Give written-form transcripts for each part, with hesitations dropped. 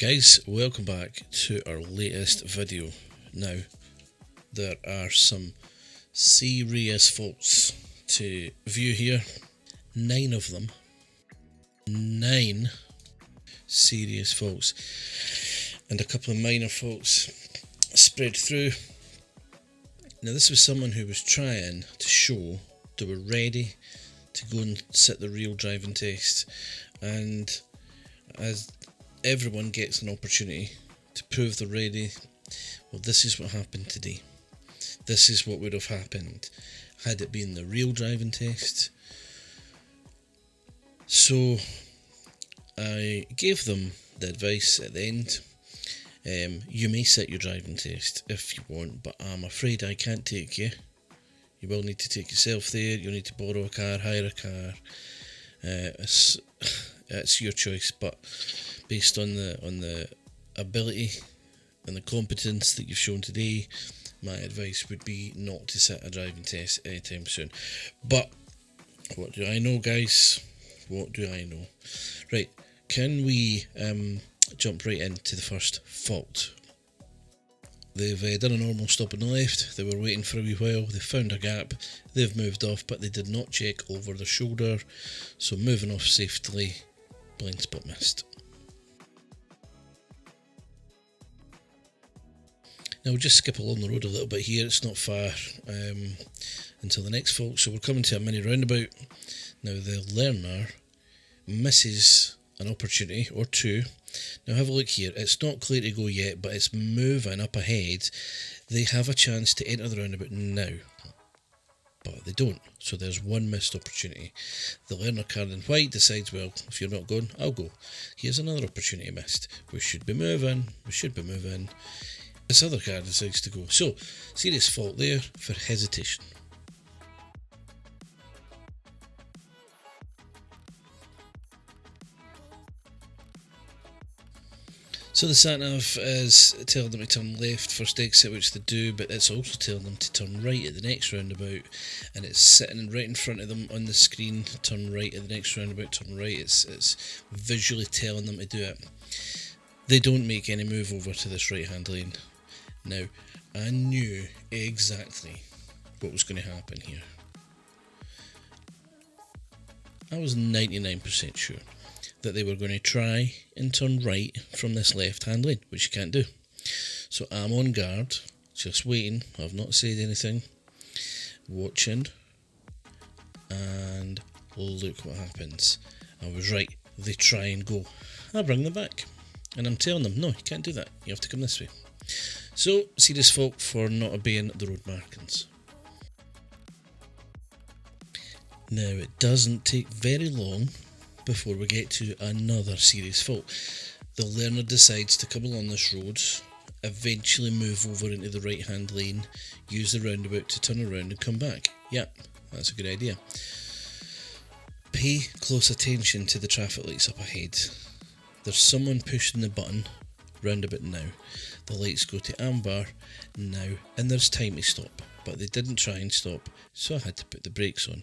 Right guys, welcome back to our latest video. Now, there are some serious faults to view here. 9 of them. 9 serious faults. And a couple of minor faults spread through. Now this was someone who was trying to show they were ready to go and sit the real driving test, and as everyone gets an opportunity to prove they're ready, well, this is what happened today. This is what would have happened had it been the real driving test. So I gave them the advice at the end. You may sit your driving test if you want, but I'm afraid I can't take you. You will need to take yourself there. You'll need to borrow a car, hire a car. It's your choice, but based on the ability and the competence that you've shown today, my advice would be not to sit a driving test anytime soon. But what do I know, guys? What do I know? Right, can we jump right into the first fault? They've done a normal stop on the left. They were waiting for a wee while. They found a gap. They've moved off, but they did not check over their shoulder. So moving off safely, blind spot missed. Now we'll just skip along the road a little bit here. It's not far until the next fault. So we're coming to a mini roundabout. Now the learner misses an opportunity or two. Now have a look here. It's not clear to go yet, but it's moving up ahead. They have a chance to enter the roundabout now, but they don't. So there's one missed opportunity. The learner car in white decides, well, if you're not going, I'll go. Here's another opportunity missed. We should be moving. This other car decides to go. So, serious fault there for hesitation. So the sat-nav is telling them to turn left first exit, which they do, but it's also telling them to turn right at the next roundabout, and it's sitting right in front of them on the screen. Turn right at the next roundabout, turn right. It's visually telling them to do it. They don't make any move over to this right-hand lane. Now, I knew exactly what was going to happen here. I was 99% sure that they were going to try and turn right from this left-hand lane, which you can't do. So I'm on guard, just waiting. I've not said anything, watching, and look what happens. I was right. They try and go. I bring them back, and I'm telling them, no, you can't do that. You have to come this way. So, serious fault for not obeying the road markings. Now, it doesn't take very long before we get to another serious fault. The learner decides to come along this road, eventually move over into the right hand lane, use the roundabout to turn around and come back. Yep, that's a good idea. Pay close attention to the traffic lights up ahead. There's someone pushing the button, roundabout now. The lights go to amber now, and there's time to stop, but they didn't try and stop, so I had to put the brakes on.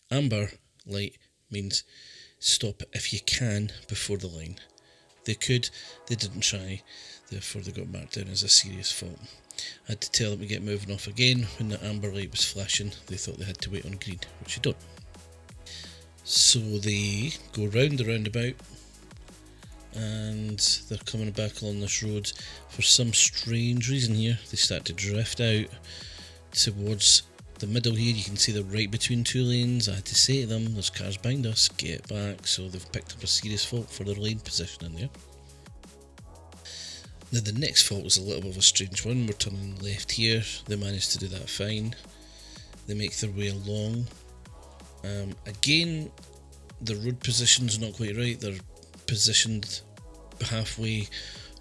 Amber light means stop if you can before the line. They could, they didn't try, therefore they got marked down as a serious fault. I had to tell them to get moving off again. When the amber light was flashing, they thought they had to wait on green, which you don't. So they go round the roundabout, and they're coming back along this road. For some strange reason here, they start to drift out towards the middle here. You can see they're right between two lanes. I had to say to them, there's cars behind us, get back. So they've picked up a serious fault for their lane positioning there. Now the next fault was a little bit of a strange one. We're turning left here. They managed to do that fine. They make their way along. Again, the road position's not quite right. They're positioned halfway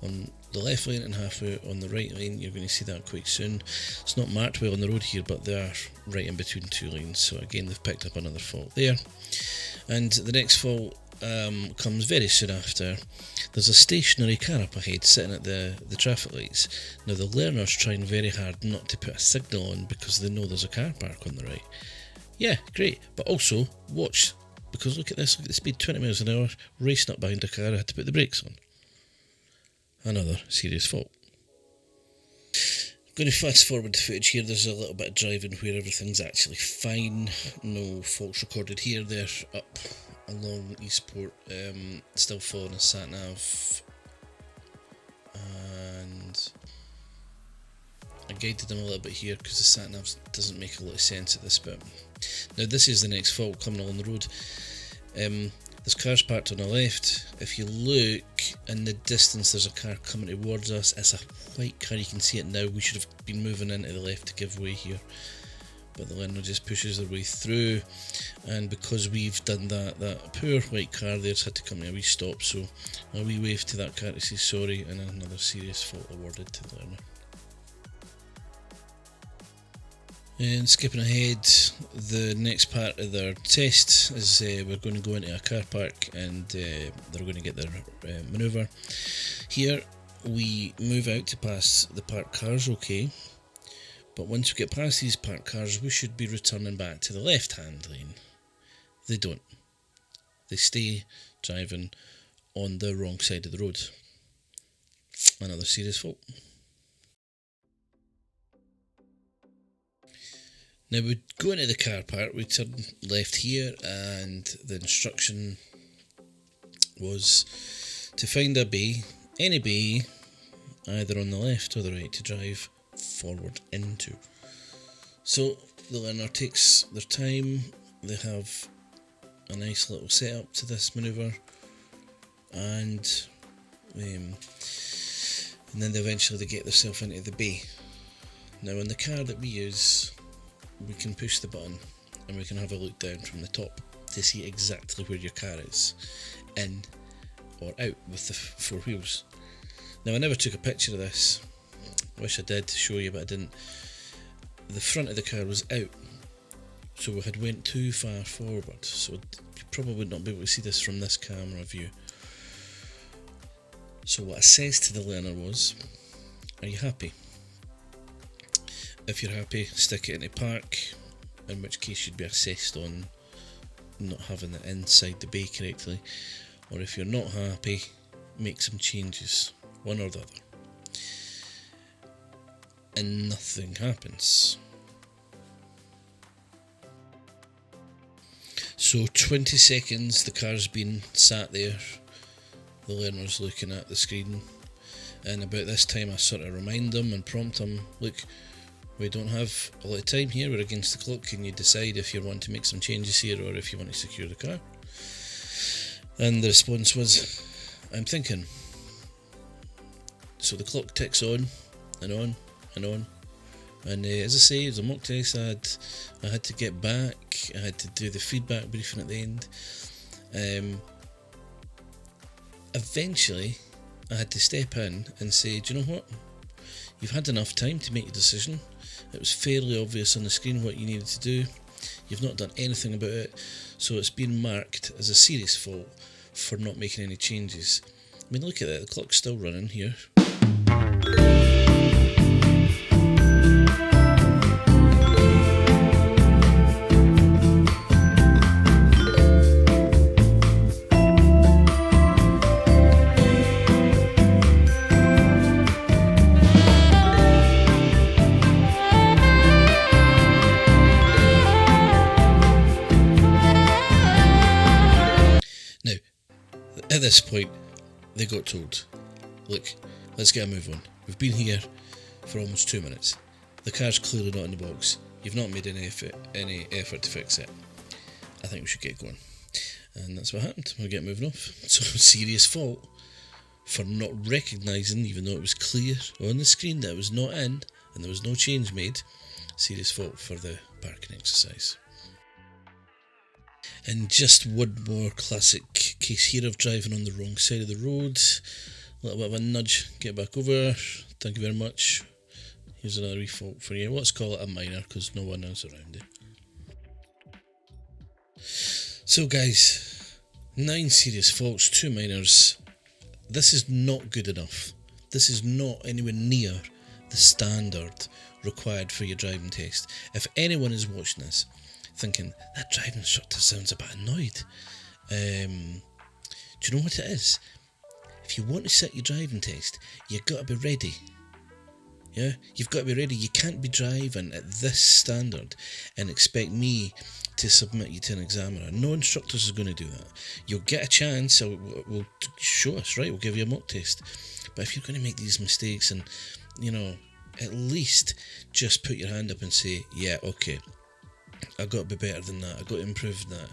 on the left lane and halfway on the right lane. You're going to see that quite soon. It's not marked well on the road here, but they are right in between two lanes. So again, they've picked up another fault there. And the next fault comes very soon after. There's a stationary car up ahead sitting at the traffic lights. Now the learner's trying very hard not to put a signal on because they know there's a car park on the right. Yeah, great, but also watch, because look at this, look at the speed, 20 miles an hour, racing up behind a car. I had to put the brakes on. Another serious fault. Going to fast forward the footage here. There's a little bit of driving where everything's actually fine. No faults recorded here. They're up along Eastport, still following a sat-nav, and I guided them a little bit here because the sat-nav doesn't make a lot of sense at this bit. Now this is the next fault coming along the road. There's cars parked on the left. If you look in the distance, there's a car coming towards us. It's a white car, you can see it now. We should have been moving into the left to give way here, but the learner just pushes their way through, and because we've done that poor white car there's had to come to a wee stop, so a wee wave to that car to say sorry, and another serious fault awarded to the learner. And skipping ahead, the next part of their test is we're going to go into a car park, and they're going to get their manoeuvre. Here we move out to pass the parked cars, okay, but once we get past these parked cars we should be returning back to the left hand lane. They don't. They stay driving on the wrong side of the road. Another serious fault. Now we go into the car park, we turn left here, and the instruction was to find a bay, any bay, either on the left or the right, to drive forward into. So the learner takes their time, they have a nice little setup to this manoeuvre, and then eventually they get themselves into the bay. Now in the car that we use, we can push the button and we can have a look down from the top to see exactly where your car is, in or out with the four wheels. Now I never took a picture of this, wish I did to show you, but I didn't. The front of the car was out, so we had went too far forward, so you probably would not be able to see this from this camera view. So what I says to the learner was, are you happy? If you're happy, stick it into park, in which case you'd be assessed on not having it inside the bay correctly, or if you're not happy, make some changes, one or the other. And nothing happens. So 20 seconds the car's been sat there, the learner's looking at the screen, and about this time I sort of remind them and prompt them, look, we don't have a lot of time here, we're against the clock, can you decide if you want to make some changes here or if you want to secure the car? And the response was, I'm thinking. So the clock ticks on and on and on, and as I say, it was a mock test. I had to get back, I had to do the feedback briefing at the end. Eventually I had to step in and say, do you know what, you've had enough time to make a decision. It was fairly obvious on the screen what you needed to do. You've not done anything about it, so it's been marked as a serious fault for not making any changes. I mean, look at that, the clock's still running here. At this point, they got told, look, let's get a move on. We've been here for almost 2 minutes. The car's clearly not in the box. You've not made any effort to fix it. I think we should get going. And that's what happened. We'll get moving off. So, serious fault for not recognising, even though it was clear on the screen that it was not in and there was no change made. Serious fault for the parking exercise. And just one more classic case here of driving on the wrong side of the road. A little bit of a nudge, get back over, thank you very much. Here's another wee fault for you. Let's call it a minor because no one else around it. So guys, 9 serious faults, 2 minors. This is not good enough. This is not anywhere near the standard required for your driving test. If anyone is watching this thinking, that driving instructor sounds a bit annoyed, do you know what it is? if you want to sit your driving test, you've got to be ready. Yeah, you've got to be ready. You can't be driving at this standard and expect me to submit you to an examiner. No instructors are going to do that. You'll get a chance, so we'll show us, right? We'll give you a mock test. But if you're going to make these mistakes and, at least just put your hand up and say, yeah, okay, I've got to be better than that. I've got to improve that.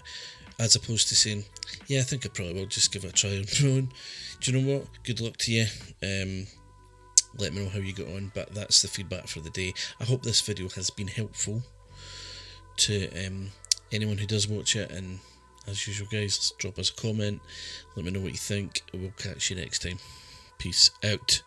As opposed to saying, yeah, I think I probably will just give it a try on my own. Do you know what? Good luck to you. Let me know how you got on, but that's the feedback for the day. I hope this video has been helpful to anyone who does watch it, and as usual guys, drop us a comment, let me know what you think, and we'll catch you next time. Peace out.